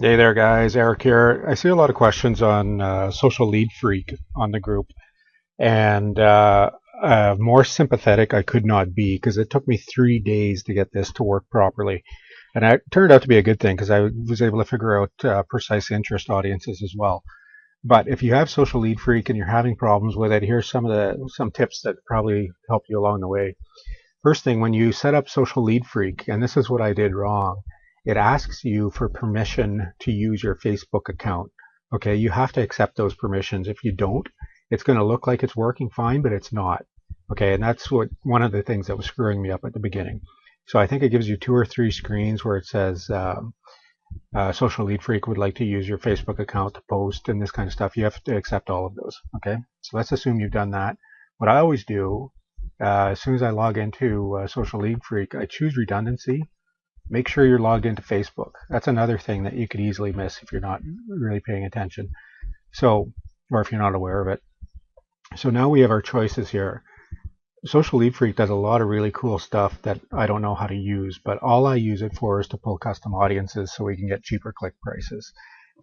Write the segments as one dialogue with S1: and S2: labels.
S1: Hey there, guys. Eric here. I see a lot of questions on Social Lead Freak on the group, and more sympathetic I could not be because it took me 3 days to get this to work properly. And it turned out to be a good thing because I was able to figure out precise interest audiences as well. But if you have Social Lead Freak and you're having problems with it, here's some tips that probably help you along the way. First thing, when you set up Social Lead Freak, and this is what I did wrong, it asks you for permission to use your Facebook account. Okay, you have to accept those permissions. If you don't, it's going to look like it's working fine, but it's not. Okay, and that's one of the things that was screwing me up at the beginning. So I think it gives you 2 or 3 screens where it says Social Lead Freak would like to use your Facebook account to post and this kind of stuff. You have to accept all of those. Okay, so let's assume you've done that. What I always do as soon as I log into Social Lead Freak, I choose redundancy. Make sure you're logged into Facebook. That's another thing that you could easily miss if you're not really paying attention. So, or if you're not aware of it. So now we have our choices here. Social Lead Freak does a lot of really cool stuff that I don't know how to use, but all I use it for is to pull custom audiences so we can get cheaper click prices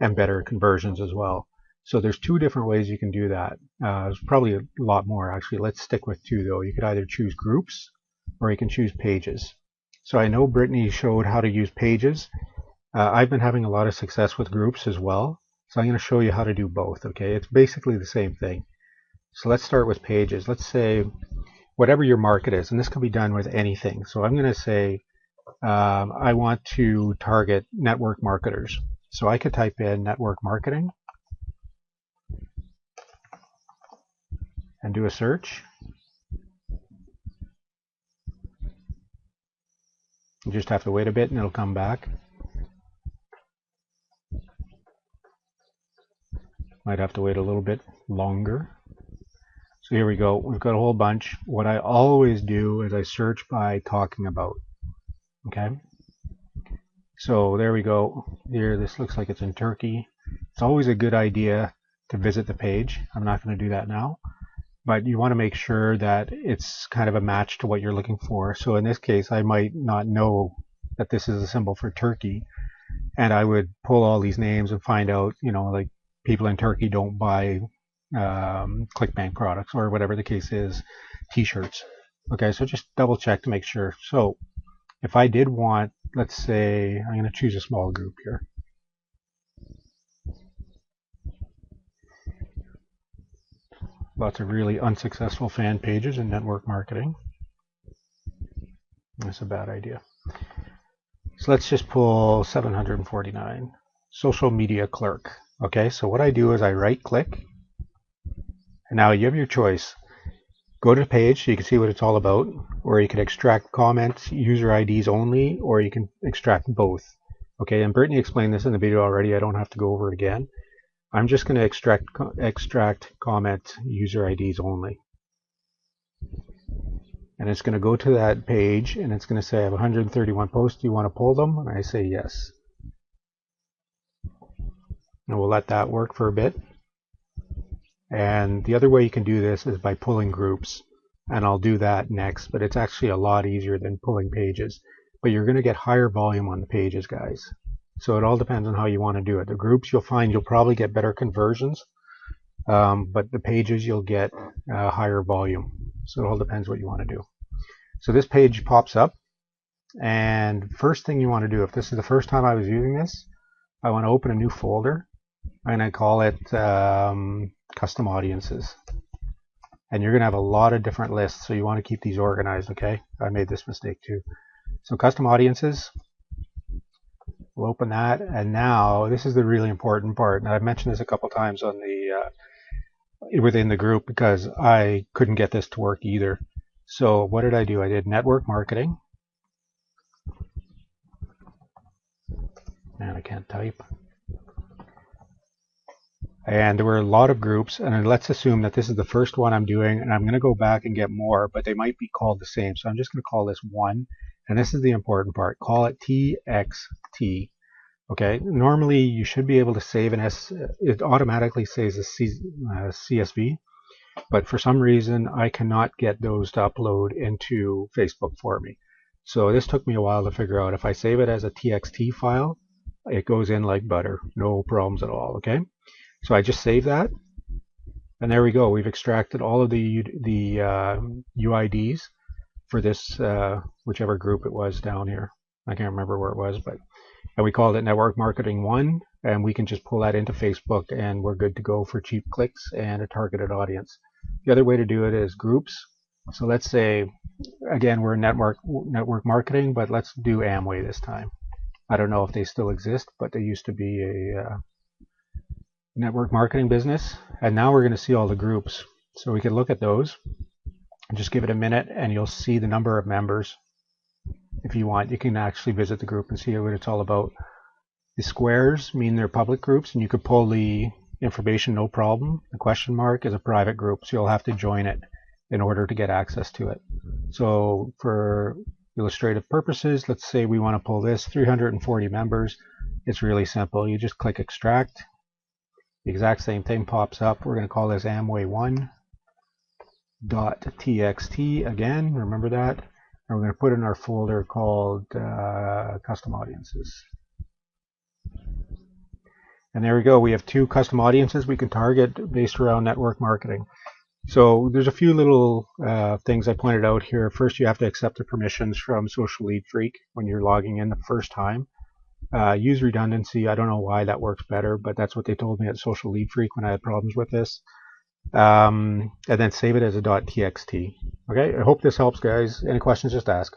S1: and better conversions as well. So there's 2 different ways you can do that. There's probably a lot more actually. Let's stick with 2 though. You could either choose groups or you can choose pages. So I know Brittany showed how to use pages. I've been having a lot of success with groups as well. So I'm going to show you how to do both. Okay, it's basically the same thing. So let's start with pages. Let's say whatever your market is, and this can be done with anything. So I'm going to say I want to target network marketers. So I could type in network marketing and do a search. You just have to wait a bit and it'll come back. Might have to wait a little bit longer. So here we go. We've got a whole bunch. What I always do is I search by talking about. Okay. So there we go. Here, this looks like it's in Turkey. It's always a good idea to visit the page. I'm not going to do that now. But you want to make sure that it's kind of a match to what you're looking for. So in this case, I might not know that this is a symbol for Turkey. And I would pull all these names and find out, like people in Turkey don't buy ClickBank products or whatever the case is, t-shirts. Okay, so just double check to make sure. So if I did want, let's say, I'm going to choose a small group here. Lots of really unsuccessful fan pages in network marketing. That's a bad idea. So let's just pull 749. Social media clerk. Okay, so what I do is I right click. And now you have your choice. Go to the page so you can see what it's all about, or you can extract comments, user IDs only, or you can extract both. Okay, and Brittany explained this in the video already. I don't have to go over it again. I'm just going to extract comment user IDs only. And it's going to go to that page and it's going to say I have 131 posts. Do you want to pull them? And I say yes. And we'll let that work for a bit. And the other way you can do this is by pulling groups. And I'll do that next, but it's actually a lot easier than pulling pages. But you're going to get higher volume on the pages, guys. So it all depends on how you want to do it. The groups, you'll find you'll probably get better conversions, but the pages you'll get higher volume. So it all depends what you want to do. So this page pops up, and first thing you want to do, if this is the first time I was using this, I want to open a new folder, and I call it custom audiences. And you're going to have a lot of different lists, so you want to keep these organized, okay? I made this mistake too. So custom audiences. We'll open that, and now this is the really important part. And I've mentioned this a couple times on the within the group because I couldn't get this to work either. So what did I do? I did network marketing. Man, I can't type. And there were a lot of groups, and let's assume that this is the first one I'm doing, and I'm going to go back and get more, but they might be called the same. So I'm just going to call this 1, and this is the important part. Call it TXT. Okay, normally you should be able to save an it automatically saves a CSV, but for some reason I cannot get those to upload into Facebook for me. So this took me a while to figure out. If I save it as a TXT file, it goes in like butter. No problems at all, okay? So I just save that, and there we go. We've extracted all of the UIDs for this whichever group it was down here. I can't remember where it was, but and we called it Network Marketing 1, and we can just pull that into Facebook, and we're good to go for cheap clicks and a targeted audience. The other way to do it is groups. So let's say, again, we're in network marketing, but let's do Amway this time. I don't know if they still exist, but they used to be a network marketing business, and now we're going to see all the groups. So we can look at those and just give it a minute, and you'll see the number of members. If you want, you can actually visit the group and see what it's all about. The squares mean they're public groups, and you could pull the information no problem. The question mark is a private group, so you'll have to join it in order to get access to it. So for illustrative purposes, let's say we want to pull this 340 members. It's really simple. You just click extract. The exact same thing pops up. We're going to call this Amway1.txt again. Remember that. And we're going to put in our folder called custom audiences. And there we go. We have 2 custom audiences we can target based around network marketing. So there's a few little things I pointed out here. First, you have to accept the permissions from Social Lead Freak when you're logging in the first time. Use redundancy. I don't know why that works better, but that's what they told me at Social Lead Freak when I had problems with this. And then save it as a .txt. Okay, I hope this helps, guys. Any questions, just ask.